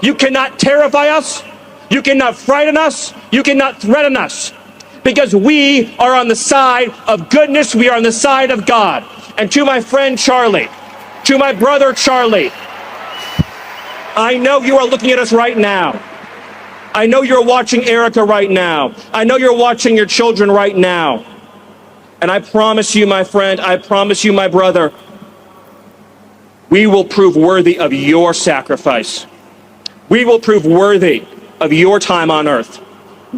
You cannot terrify us. You cannot frighten us. You cannot threaten us. Because we are on the side of goodness. We are on the side of God. And to my friend Charlie, to my brother Charlie, I know you are looking at us right now. I know you're watching Erica right now. I know you're watching your children right now. And I promise you, my friend, I promise you, my brother, we will prove worthy of your sacrifice. We will prove worthy of your time on earth.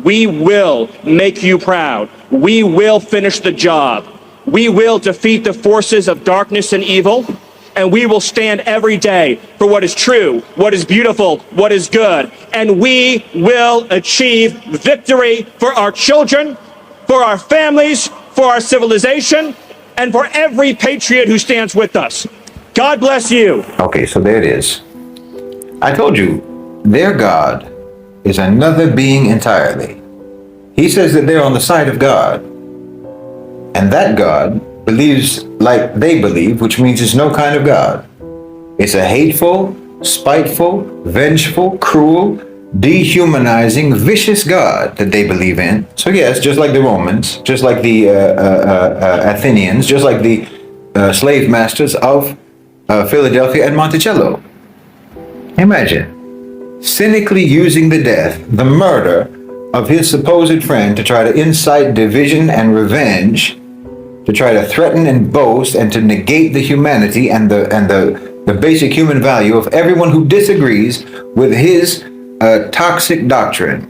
We will make you proud. We will finish the job. We will defeat the forces of darkness and evil. And we will stand every day for what is true, what is beautiful, what is good. And we will achieve victory for our children, for our families, for our civilization, and for every patriot who stands with us. God bless you. Okay, so there it is. I told you, their God is another being entirely. He says that they're on the side of God. And that God believes like they believe, which means it's no kind of God. It's a hateful, spiteful, vengeful, cruel, dehumanizing, vicious God that they believe in. So yes, just like the Romans, just like the Athenians, just like the slave masters of Philadelphia and Monticello. Imagine cynically using the death, the murder of his supposed friend to try to incite division and revenge, to try to threaten and boast and to negate the humanity and the basic human value of everyone who disagrees with his toxic doctrine.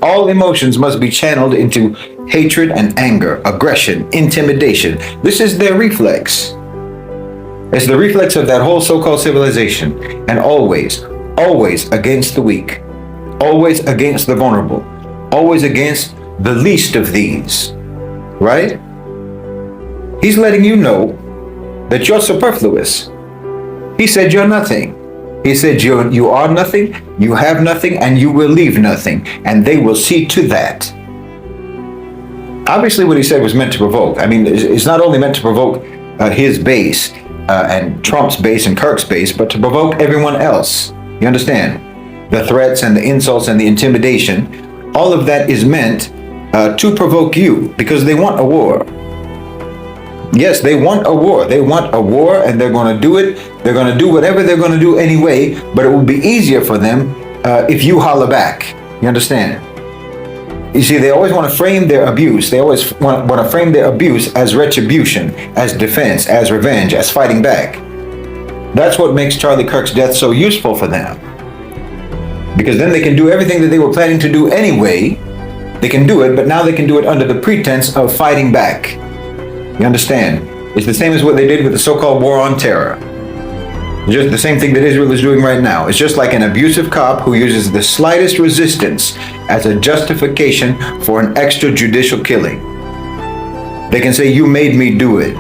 All emotions must be channeled into hatred and anger, aggression, intimidation. This is their reflex. It's the reflex of that whole so-called civilization, and always against the weak, always against the vulnerable, always against the least of these. Right? He's letting you know that you're superfluous. He said you're nothing. He said you are nothing, you have nothing, and you will leave nothing. And they will see to that. Obviously what he said was meant to provoke. I mean, it's not only meant to provoke his base and Trump's base and Kirk's base, but to provoke everyone else. You understand? The threats and the insults and the intimidation, all of that is meant to provoke you, because they want a war. Yes, they want a war. They want a war, and they're going to do it. They're going to do whatever they're going to do anyway, but it will be easier for them if you holler back. You understand? You see, they always want to frame their abuse. They always want to frame their abuse as retribution, as defense, as revenge, as fighting back. That's what makes Charlie Kirk's death so useful for them. Because then they can do everything that they were planning to do anyway. They can do it, but now they can do it under the pretense of fighting back. You understand? It's the same as what they did with the so-called war on terror. Just the same thing that Israel is doing right now. It's just like an abusive cop who uses the slightest resistance as a justification for an extrajudicial killing. They can say, you made me do it,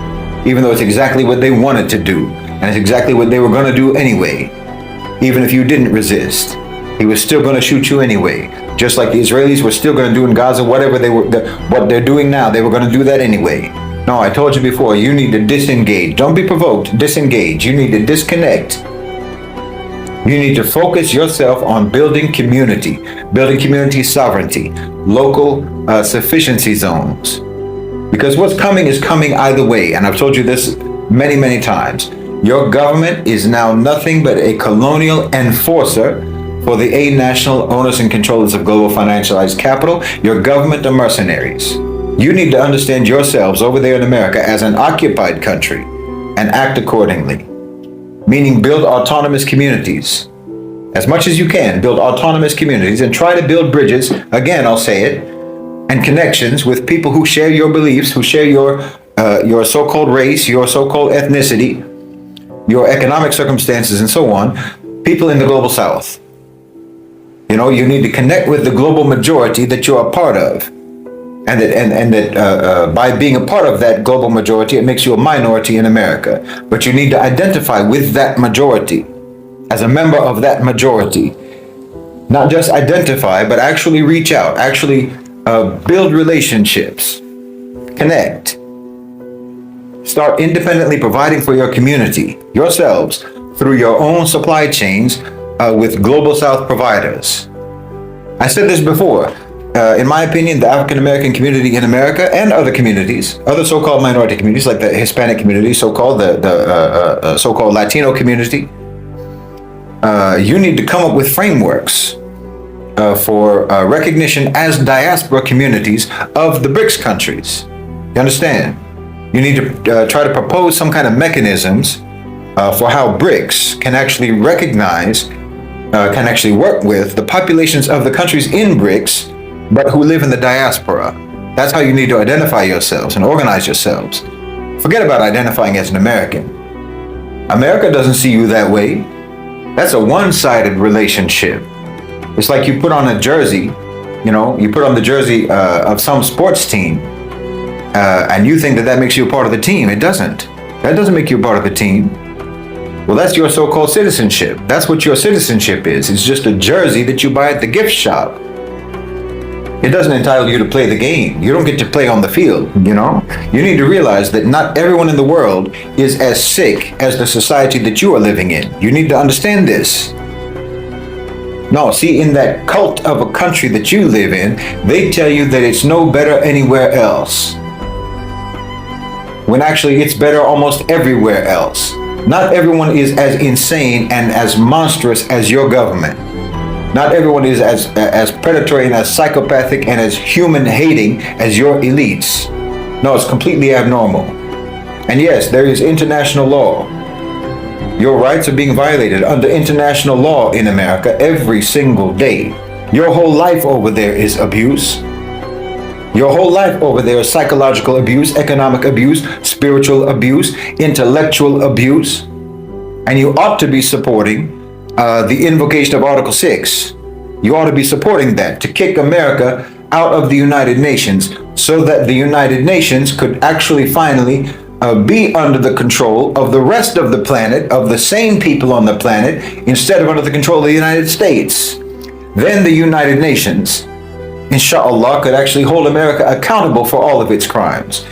even though it's exactly what they wanted to do, and it's exactly what they were going to do anyway. Even if you didn't resist, he was still going to shoot you anyway. Just like the Israelis were still going to do in Gaza whatever what they're doing now, they were going to do that anyway. No, I told you before, you need to disengage. Don't be provoked, disengage. You need to disconnect. You need to focus yourself on building community sovereignty, local sufficiency zones. Because what's coming is coming either way. And I've told you this many, many times. Your government is now nothing but a colonial enforcer for the national owners and controllers of global financialized capital. Your government are mercenaries. You need to understand yourselves over there in America as an occupied country and act accordingly. Meaning build autonomous communities. As much as you can, build autonomous communities and try to build bridges, again, I'll say it, and connections with people who share your beliefs, who share your so-called race, your so-called ethnicity, your economic circumstances, and so on, people in the global south. You know, you need to connect with the global majority that you're a part of. And that by being a part of that global majority, it makes you a minority in America. But you need to identify with that majority as a member of that majority. Not just identify, but actually reach out, actually build relationships, connect. Start independently providing for your community, yourselves, through your own supply chains with Global South providers. I said this before. In my opinion, the African American community in America and other communities, other so-called minority communities like the Hispanic community, so-called the so-called Latino community, you need to come up with frameworks for recognition as diaspora communities of the BRICS countries. You understand? You need to try to propose some kind of mechanisms for how BRICS can actually recognize, can actually work with the populations of the countries in BRICS, but who live in the diaspora. That's how you need to identify yourselves and organize yourselves. Forget about identifying as an American. America doesn't see you that way. That's a one-sided relationship. It's like you put on a jersey, you put on the jersey of some sports team, and you think that that makes you a part of the team. It doesn't. That doesn't make you a part of the team. Well, that's your so-called citizenship. That's what your citizenship is. It's just a jersey that you buy at the gift shop. It doesn't entitle you to play the game. You don't get to play on the field, You need to realize that not everyone in the world is as sick as the society that you are living in. You need to understand this. No, see, in that cult of a country that you live in, they tell you that it's no better anywhere else, when actually it's better almost everywhere else. Not everyone is as insane and as monstrous as your government. Not everyone is as predatory and as psychopathic and as human-hating as your elites. No, it's completely abnormal. And yes, there is international law. Your rights are being violated under international law in America every single day. Your whole life over there is abuse. Your whole life over there is psychological abuse, economic abuse, spiritual abuse, intellectual abuse. And you ought to be supporting the invocation of Article 6. You ought to be supporting that, to kick America out of the United Nations so that the United Nations could actually finally be under the control of the rest of the planet, of the same people on the planet, instead of under the control of the United States. Then the United Nations, inshallah, could actually hold America accountable for all of its crimes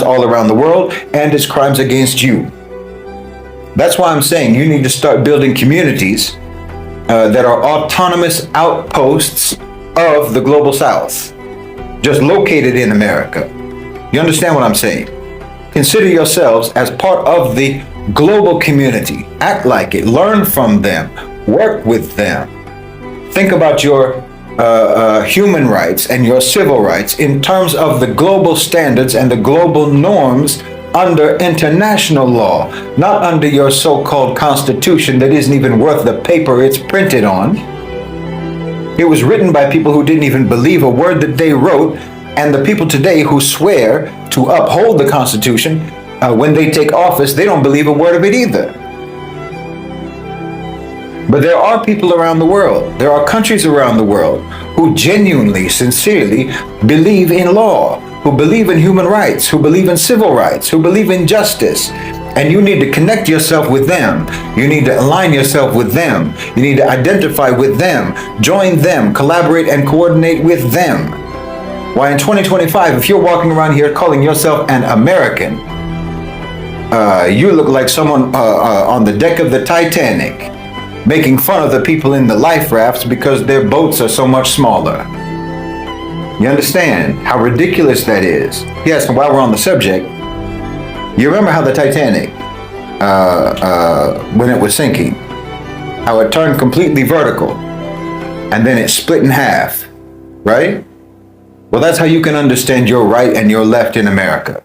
all around the world, and its crimes against you. That's why I'm saying you need to start building communities that are autonomous outposts of the Global South, just located in America. You understand what I'm saying? Consider yourselves as part of the global community. Act like it. Learn from them. Work with them. Think about your human rights and your civil rights in terms of the global standards and the global norms under international law, not under your so-called constitution that isn't even worth the paper it's printed on. It was written by people who didn't even believe a word that they wrote, and the people today who swear to uphold the Constitution, when they take office, they don't believe a word of it either. But there are people around the world, there are countries around the world who genuinely, sincerely believe in law, who believe in human rights, who believe in civil rights, who believe in justice. And you need to connect yourself with them. You need to align yourself with them. You need to identify with them, join them, collaborate and coordinate with them. Why in 2025, if you're walking around here calling yourself an American, you look like someone on the deck of the Titanic, making fun of the people in the life rafts because their boats are so much smaller. You understand how ridiculous that is? Yes, and while we're on the subject, you remember how the Titanic, when it was sinking, how it turned completely vertical and then it split in half, right? Well, that's how you can understand your right and your left in America.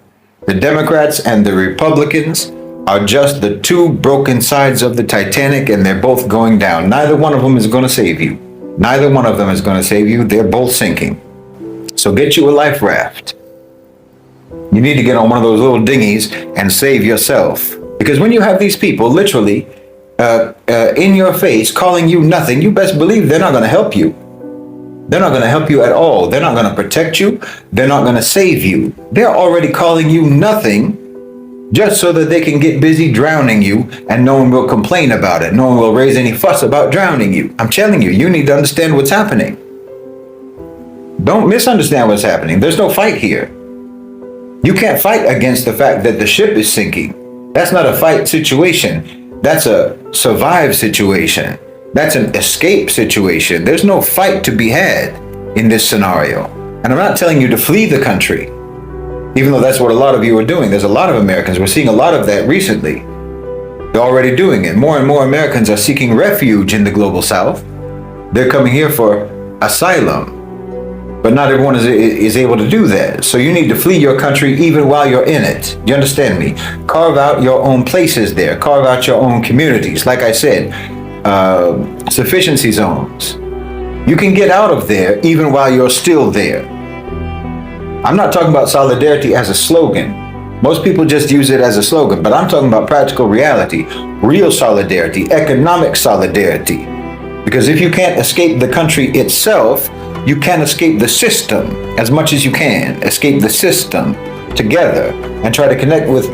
The Democrats and the Republicans are just the two broken sides of the Titanic, and they're both going down. Neither one of them is going to save you. Neither one of them is going to save you. They're both sinking. So get you a life raft. You need to get on one of those little dinghies and save yourself. Because when you have these people literally in your face calling you nothing, you best believe they're not going to help you. They're not going to help you at all. They're not going to protect you. They're not going to save you. They're already calling you nothing just so that they can get busy drowning you, and no one will complain about it. No one will raise any fuss about drowning you. I'm telling you, you need to understand what's happening. Don't misunderstand what's happening. There's no fight here. You can't fight against the fact that the ship is sinking. That's not a fight situation. That's a survive situation. That's an escape situation. There's no fight to be had in this scenario. And I'm not telling you to flee the country, even though that's what a lot of you are doing. There's a lot of Americans. We're seeing a lot of that recently. They're already doing it. More and more Americans are seeking refuge in the global south. They're coming here for asylum. But not everyone is able to do that. So you need to flee your country even while you're in it. You understand me? Carve out your own places there. Carve out your own communities. Like I said, sufficiency zones. You can get out of there even while you're still there. I'm not talking about solidarity as a slogan. Most people just use it as a slogan, but I'm talking about practical reality, real solidarity, economic solidarity. Because if you can't escape the country itself, you can escape the system as much as you can. Escape the system together and try to connect with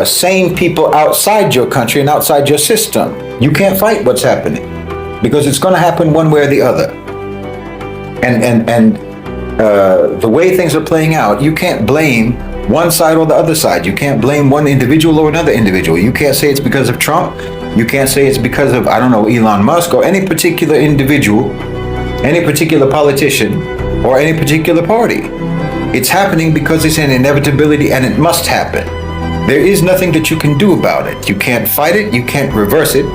sane people outside your country and outside your system. You can't fight what's happening because it's going to happen one way or the other. And the way things are playing out, you can't blame one side or the other side. You can't blame one individual or another individual. You can't say it's because of Trump. You can't say it's because of, I don't know, Elon Musk or any particular individual, any particular politician, or any particular party. It's happening because it's an inevitability and it must happen. There is nothing that you can do about it. You can't fight it. You can't reverse it.